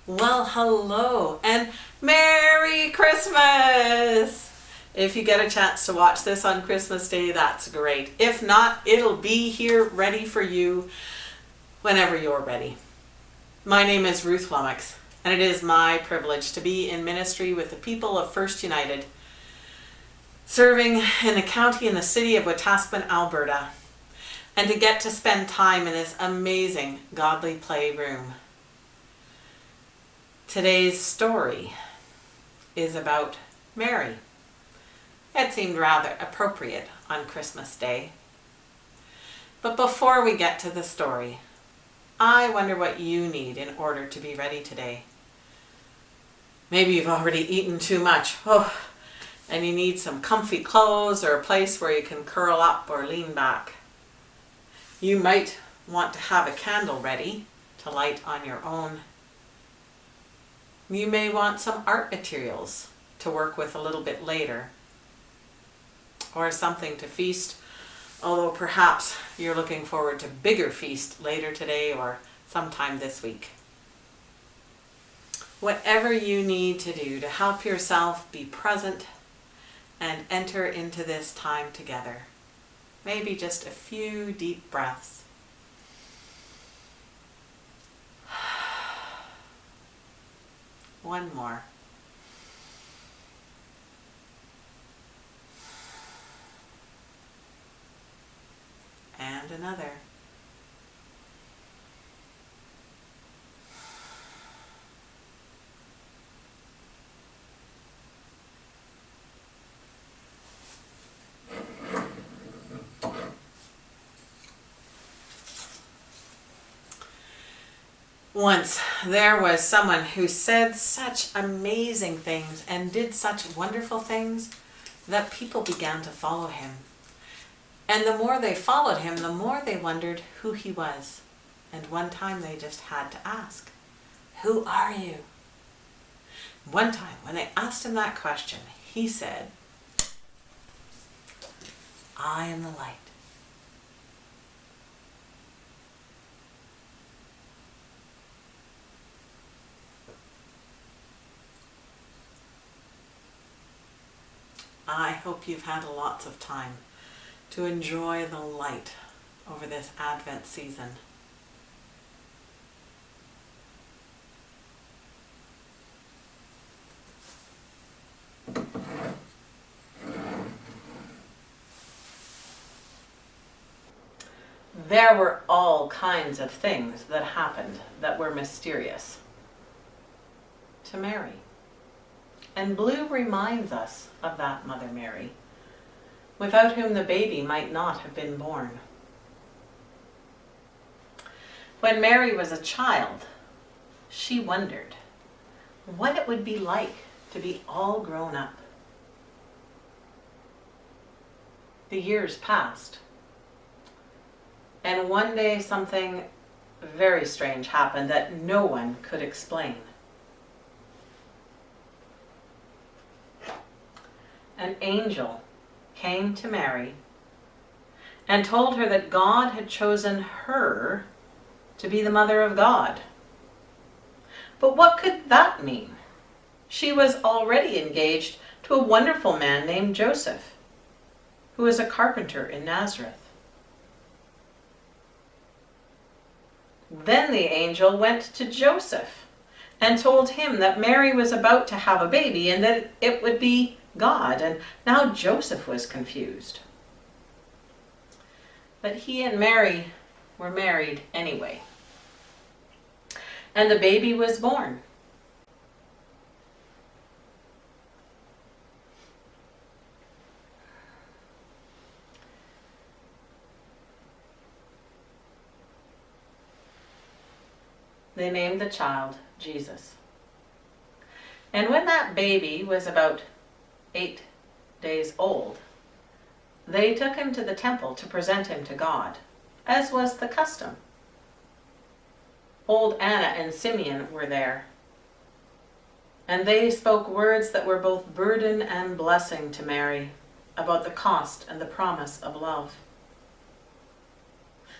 Well, hello and Merry Christmas! If you get a chance to watch this on Christmas Day, that's great. If not, it'll be here ready for you whenever you're ready. My name is Ruth Lomax, and it is my privilege to be in ministry with the people of First United, serving in the county and the city of Wetaskiwin, Alberta, and to get to spend time in this amazing godly playroom. Today's story is about Mary. It seemed rather appropriate on Christmas Day. But before we get to the story, I wonder what you need in order to be ready today. Maybe you've already eaten too much, and you need some comfy clothes or a place where you can curl up or lean back. You might want to have a candle ready to light on your own. You may want some art materials to work with a little bit later, or something to feast, although perhaps you're looking forward to bigger feast later today or sometime this week. Whatever you need to do to help yourself be present and enter into this time together. Maybe just a few deep breaths. One more. And another. Once there was someone who said such amazing things and did such wonderful things that people began to follow him. And the more they followed him, the more they wondered who he was. And one time they just had to ask, "Who are you?" One time when they asked him that question, he said, "I am the light." I hope you've had lots of time to enjoy the light over this Advent season. There were all kinds of things that happened that were mysterious to Mary. And blue reminds us of that Mother Mary, without whom the baby might not have been born. When Mary was a child, she wondered what it would be like to be all grown up. The years passed, and one day something very strange happened that no one could explain. An angel came to Mary and told her that God had chosen her to be the mother of God. But what could that mean? She was already engaged to a wonderful man named Joseph, who was a carpenter in Nazareth. Then the angel went to Joseph and told him that Mary was about to have a baby and that it would be God, and now Joseph was confused. But he and Mary were married anyway. And the baby was born. They named the child Jesus. And when that baby was about 8 days old, they took him to the temple to present him to God, as was the custom. Old Anna and Simeon were there, and they spoke words that were both burden and blessing to Mary about the cost and the promise of love.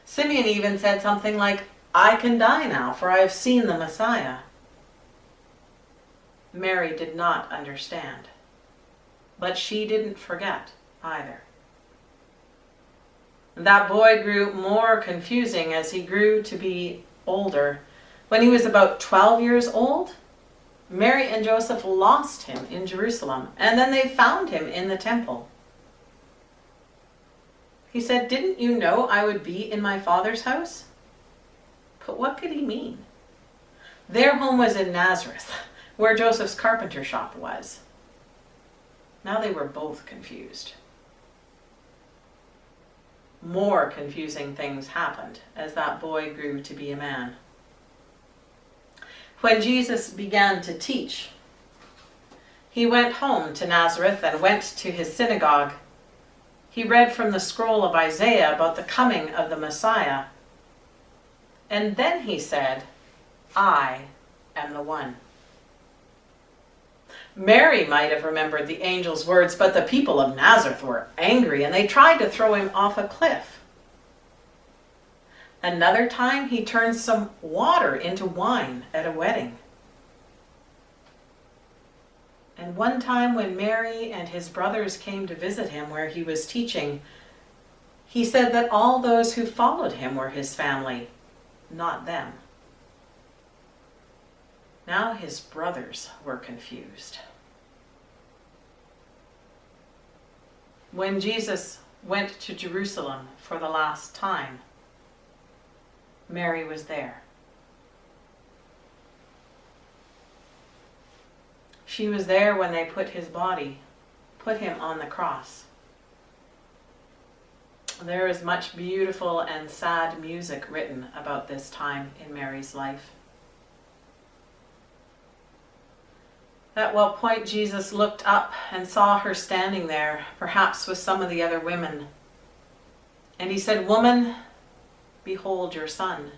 Simeon even said something like, "I can die now, for I have seen the Messiah." Mary did not understand, but she didn't forget either. That boy grew more confusing as he grew to be older. When he was about 12 years old, Mary and Joseph lost him in Jerusalem, and then they found him in the temple. He said, "Didn't you know I would be in my Father's house?" But what could he mean? Their home was in Nazareth, where Joseph's carpenter shop was. Now they were both confused. More confusing things happened as that boy grew to be a man. When Jesus began to teach, he went home to Nazareth and went to his synagogue. He read from the scroll of Isaiah about the coming of the Messiah. And then he said, "I am the one." Mary might have remembered the angel's words, but the people of Nazareth were angry and they tried to throw him off a cliff. Another time he turned some water into wine at a wedding. And one time when Mary and his brothers came to visit him where he was teaching, he said that all those who followed him were his family, not them. Now his brothers were confused. When Jesus went to Jerusalem for the last time, Mary was there. She was there when they put him on the cross. There is much beautiful and sad music written about this time in Mary's life. At what point Jesus looked up and saw her standing there, perhaps with some of the other women. And he said, "Woman, behold your son."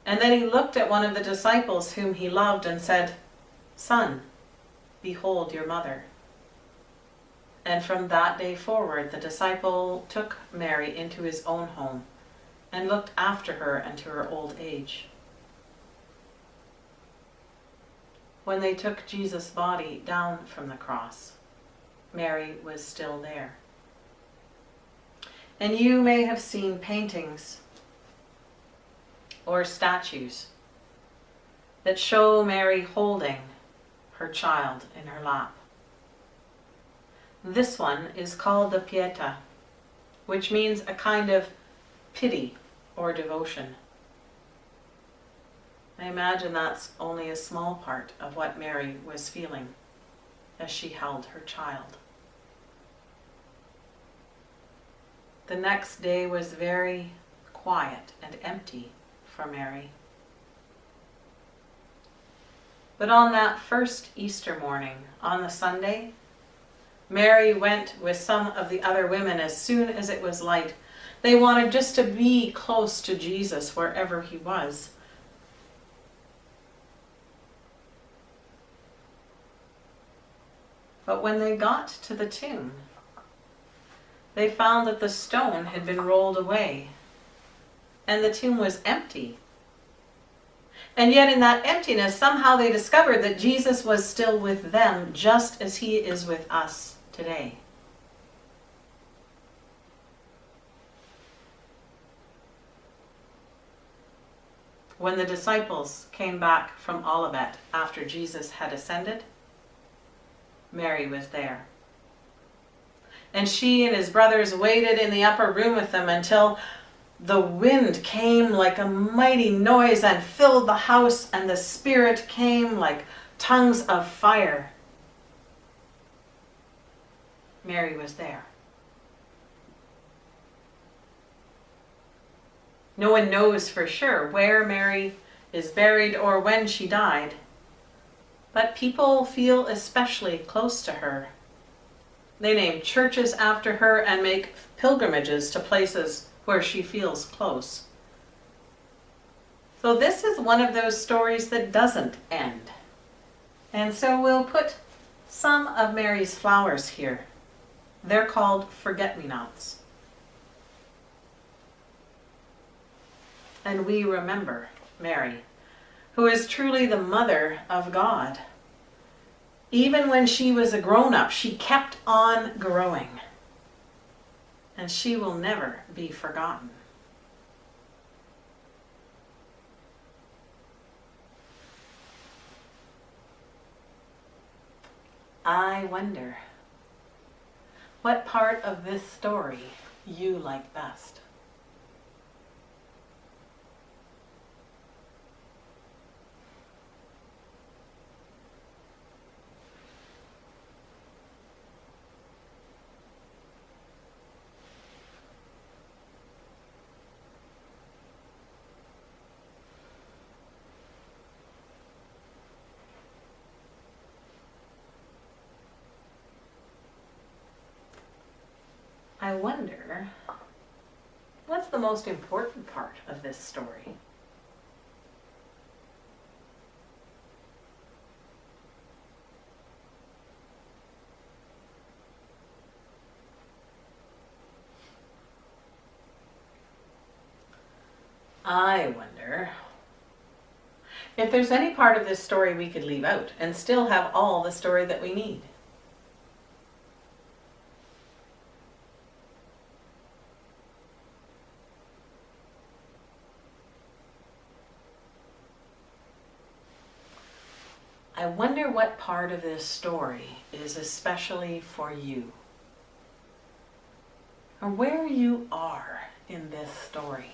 And then he looked at one of the disciples whom he loved and said, "Son, behold your mother." And from that day forward, the disciple took Mary into his own home and looked after her until her old age. When they took Jesus' body down from the cross, Mary was still there. And you may have seen paintings or statues that show Mary holding her child in her lap. This one is called the Pietà, which means a kind of pity or devotion. I imagine that's only a small part of what Mary was feeling as she held her child. The next day was very quiet and empty for Mary. But on that first Easter morning, on the Sunday, Mary went with some of the other women as soon as it was light. They wanted just to be close to Jesus wherever he was. But when they got to the tomb, they found that the stone had been rolled away and the tomb was empty. And yet in that emptiness, somehow they discovered that Jesus was still with them, just as he is with us today. When the disciples came back from Olivet after Jesus had ascended, Mary was there. And she and his brothers waited in the upper room with them until the wind came like a mighty noise and filled the house, and the Spirit came like tongues of fire. Mary was there. No one knows for sure where Mary is buried or when she died, but people feel especially close to her. They name churches after her and make pilgrimages to places where she feels close. So this is one of those stories that doesn't end. And so we'll put some of Mary's flowers here. They're called forget-me-nots. And we remember Mary, who is truly the mother of God. Even when she was a grown-up, she kept on growing. And she will never be forgotten. I wonder what part of this story you like best. I wonder, what's the most important part of this story? I wonder if there's any part of this story we could leave out and still have all the story that we need. I wonder what part of this story is especially for you, or where you are in this story.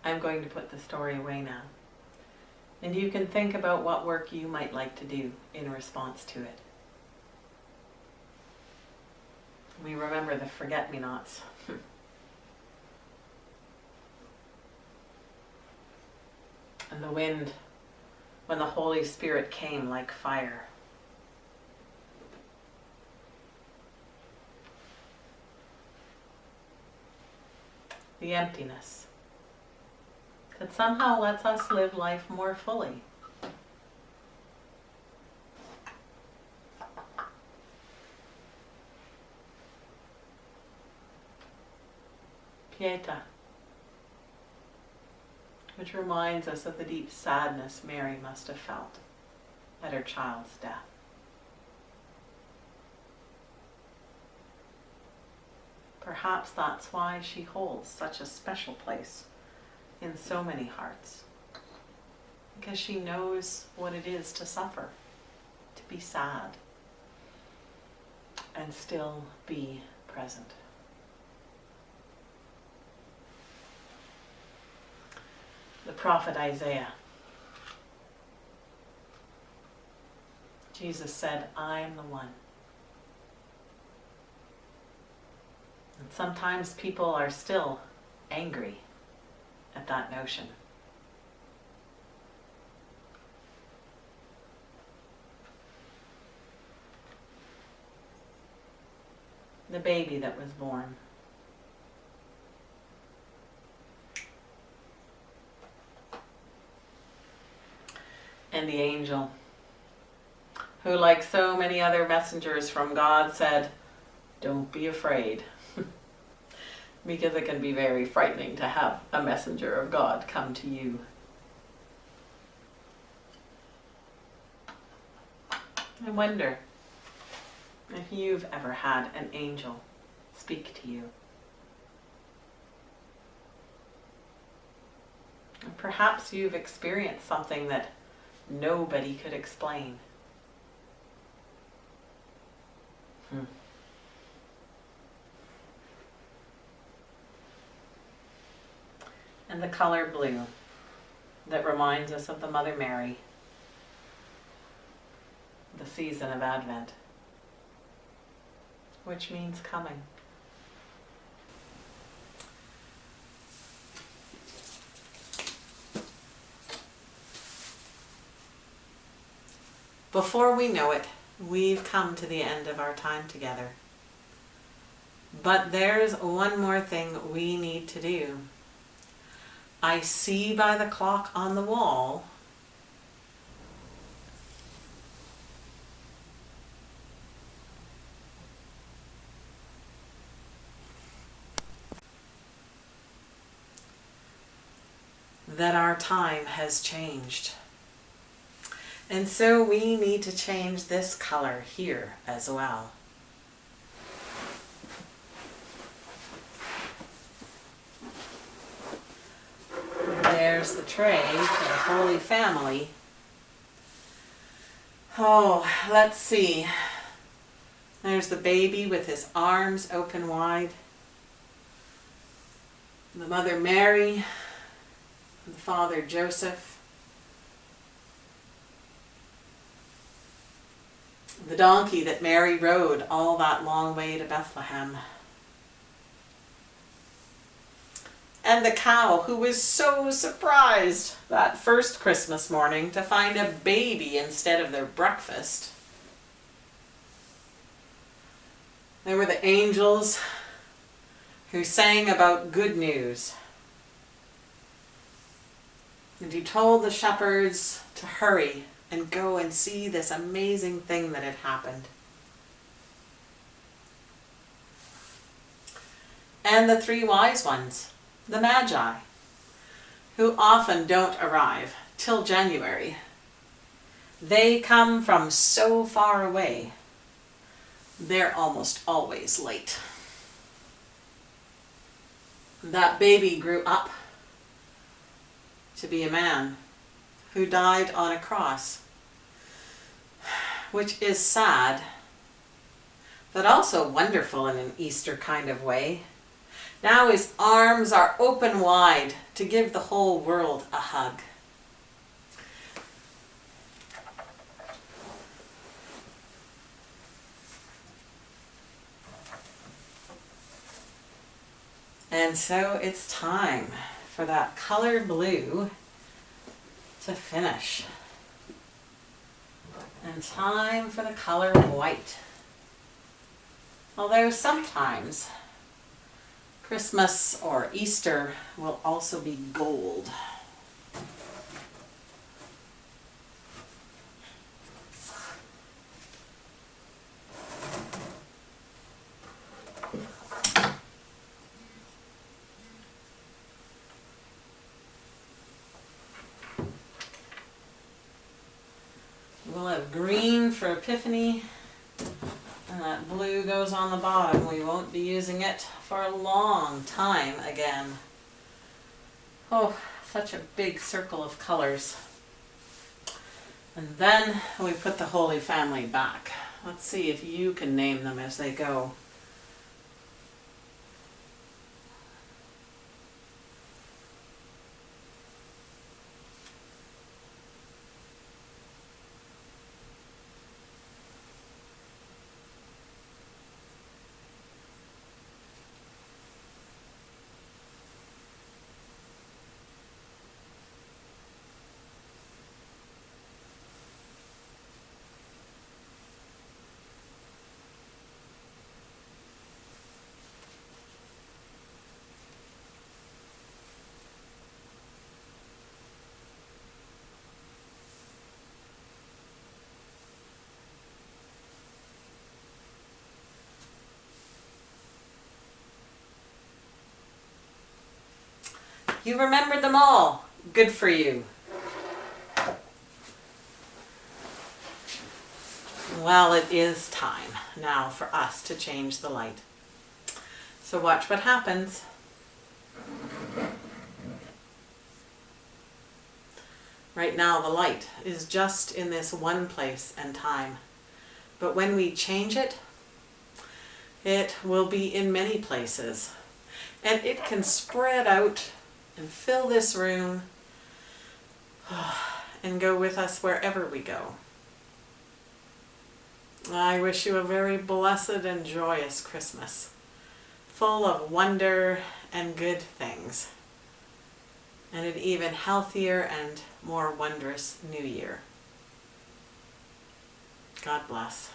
I'm going to put the story away now, and you can think about what work you might like to do in response to it. We remember the forget-me-nots. And the wind, when the Holy Spirit came like fire. The emptiness that somehow lets us live life more fully. Pietà, which reminds us of the deep sadness Mary must have felt at her child's death. Perhaps that's why she holds such a special place in so many hearts, because she knows what it is to suffer, to be sad, and still be present. The prophet Isaiah. Jesus said, I am the one. And sometimes people are still angry at that notion. The baby that was born. And the angel, who, like so many other messengers from God, said, don't be afraid. Because it can be very frightening to have a messenger of God come to you. I wonder if you've ever had an angel speak to you. And perhaps you've experienced something that nobody could explain. And the color blue that reminds us of the Mother Mary, the season of Advent, which means coming. Before we know it, we've come to the end of our time together. But there's one more thing we need to do. I see by the clock on the wall that our time has changed. And so we need to change this color here as well. There's the tray for the Holy Family. Oh, let's see. There's the baby with his arms open wide. The Mother Mary, the Father Joseph. The donkey that Mary rode all that long way to Bethlehem. And the cow who was so surprised that first Christmas morning to find a baby instead of their breakfast. There were the angels who sang about good news and who told the shepherds to hurry and go and see this amazing thing that had happened. And the three wise ones, the Magi, who often don't arrive till January. They come from so far away, they're almost always late. That baby grew up to be a man who died on a cross, which is sad, but also wonderful in an Easter kind of way. Now his arms are open wide to give the whole world a hug. And so it's time for that color blue to finish. And time for the color white. Although sometimes Christmas or Easter will also be gold. We'll have green for Epiphany, and that blue goes on the bottom. We won't be using it for a long time again. Oh, such a big circle of colors. And then we put the Holy Family back. Let's see if you can name them as they go. You remembered them all. Good for you. Well, it is time now for us to change the light. So watch what happens. Right now the light is just in this one place and time. But when we change it, it will be in many places. And it can spread out and fill this room and go with us wherever we go. I wish you a very blessed and joyous Christmas, full of wonder and good things, and an even healthier and more wondrous New Year. God bless.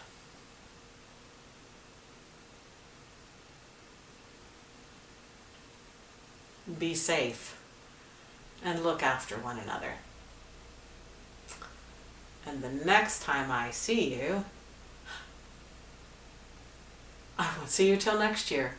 Be safe and look after one another. And the next time I see you, I won't see you till next year.